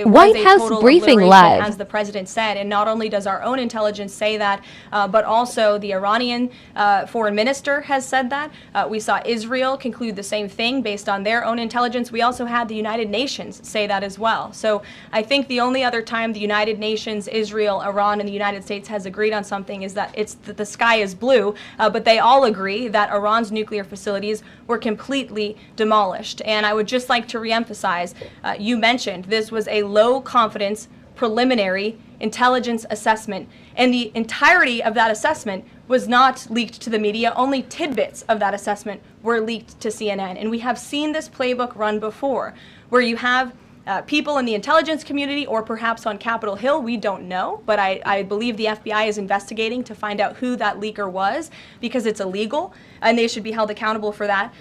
White House Briefing Live. As the president said, and not only does our own intelligence say that, but also the Iranian foreign minister has said that. We saw Israel conclude the same thing based on their own intelligence. We also had the United Nations say that as well. So I think the only other time the United Nations, Israel, Iran, and the United States has agreed on something is that the sky is blue, but they all agree that Iran's nuclear facilities were completely demolished. And I would just like to reemphasize, you mentioned this was a low confidence preliminary intelligence assessment, and the entirety of that assessment was not leaked to the media. Only tidbits of that assessment were leaked to CNN. And we have seen this playbook run before, where you have people in the intelligence community, or perhaps on Capitol Hill, we don't know, but I believe the FBI is investigating to find out who that leaker was, because it's illegal and they should be held accountable for that,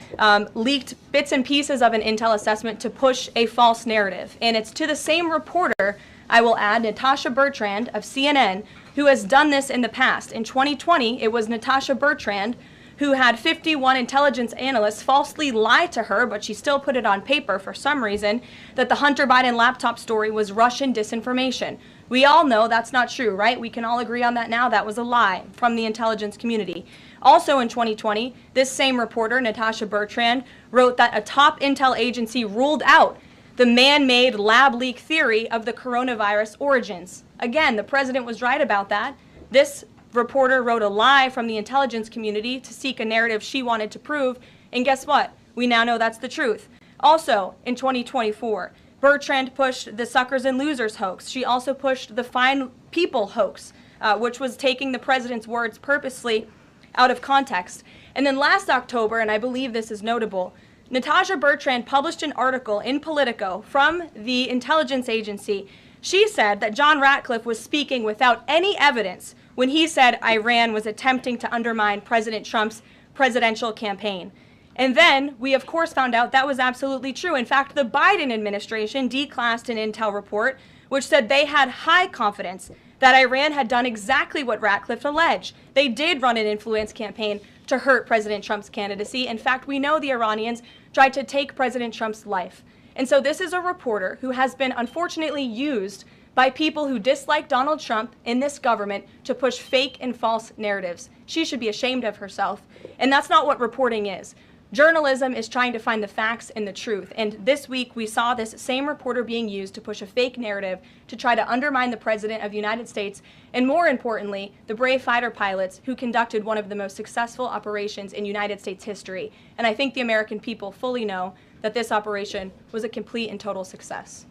leaked bits and pieces of an intel assessment to push a false narrative. And it's to the same reporter, I will add, Natasha Bertrand of CNN, who has done this in the past. In 2020, it was Natasha Bertrand who had 51 intelligence analysts falsely lie to her, but she still put it on paper for some reason, that the Hunter Biden laptop story was Russian disinformation. We all know that's not true, right? We can all agree on that now. That was a lie from the intelligence community. Also in 2020, this same reporter, Natasha Bertrand, wrote that a top intel agency ruled out the man-made lab leak theory of the coronavirus origins. Again, the president was right about that. This reporter wrote a lie from the intelligence community to seek a narrative she wanted to prove, and guess what? We now know that's the truth. Also, in 2024, Bertrand pushed the suckers and losers hoax. She also pushed the fine people hoax, which was taking the president's words purposely out of context. And then last October, and I believe this is notable, Natasha Bertrand published an article in Politico from the intelligence agency. She said that John Ratcliffe was speaking without any evidence when he said Iran was attempting to undermine President Trump's presidential campaign. And then we, of course, found out that was absolutely true. In fact, the Biden administration declassed an intel report which said they had high confidence that Iran had done exactly what Ratcliffe alleged. They did run an influence campaign to hurt President Trump's candidacy. In fact, we know the Iranians tried to take President Trump's life. And so this is a reporter who has been unfortunately used by people who dislike Donald Trump in this government to push fake and false narratives. She should be ashamed of herself. And that's not what reporting is. Journalism is trying to find the facts and the truth. And this week we saw this same reporter being used to push a fake narrative to try to undermine the President of the United States, and more importantly, the brave fighter pilots who conducted one of the most successful operations in United States history. And I think the American people fully know that this operation was a complete and total success.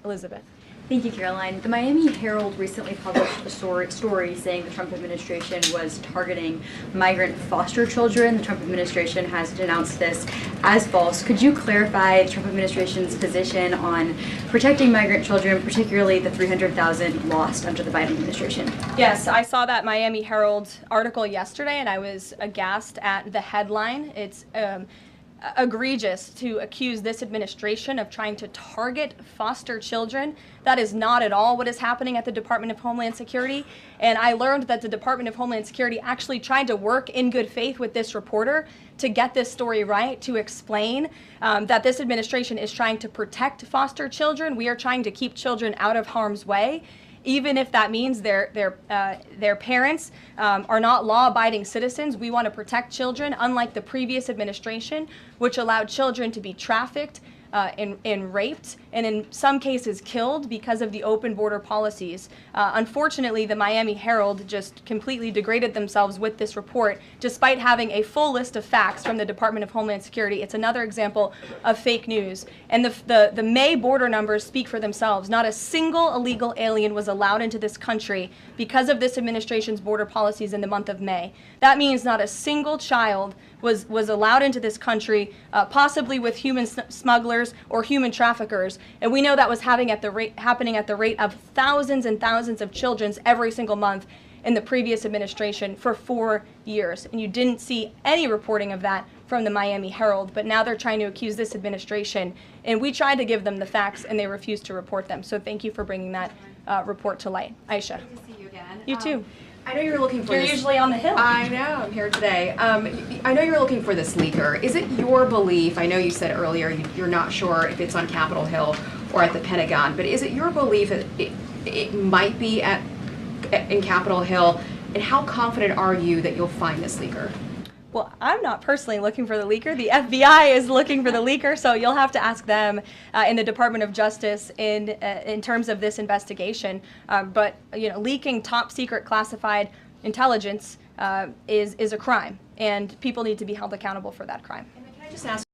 Elizabeth. Thank you, Caroline. The Miami Herald recently published a story saying the Trump administration was targeting migrant foster children. The Trump administration has denounced this as false. Could you clarify the Trump administration's position on protecting migrant children, particularly the 300,000 lost under the Biden administration? Yes, I saw that Miami Herald article yesterday, and I was aghast at the headline. It's egregious to accuse this administration of trying to target foster children. That is not at all what is happening at the Department of Homeland Security. And I learned that the Department of Homeland Security actually tried to work in good faith with this reporter to get this story right, to explain that this administration is trying to protect foster children. We are trying to keep children out of harm's way, even if that means their parents are not law-abiding citizens. We want to protect children, unlike the previous administration, which allowed children to be trafficked and raped, and in some cases killed because of the open border policies. Unfortunately, the Miami Herald just completely degraded themselves with this report, despite having a full list of facts from the Department of Homeland Security. It's another example of fake news. And the May border numbers speak for themselves. Not a single illegal alien was allowed into this country because of this administration's border policies in the month of May. That means not a single child was allowed into this country, possibly with human smugglers or human traffickers. And we know that was happening at the rate of thousands and thousands of children every single month in the previous administration for 4 years. And you didn't see any reporting of that from the Miami Herald, but now they're trying to accuse this administration. And we tried to give them the facts, and they refused to report them. So thank you for bringing that report to light. Aisha. Good to see you again. You too. I know you're looking for You're usually on the Hill. I know, I'm here today. I know you're looking for this leaker. Is it your belief, I know you said earlier you're not sure if it's on Capitol Hill or at the Pentagon, but is it your belief that it might be in Capitol Hill? And how confident are you that you'll find this leaker? Well, I'm not personally looking for the leaker. The FBI is looking for the leaker, so you'll have to ask them in the Department of Justice in terms of this investigation. But leaking top secret classified intelligence is a crime, and people need to be held accountable for that crime. And then can I just ask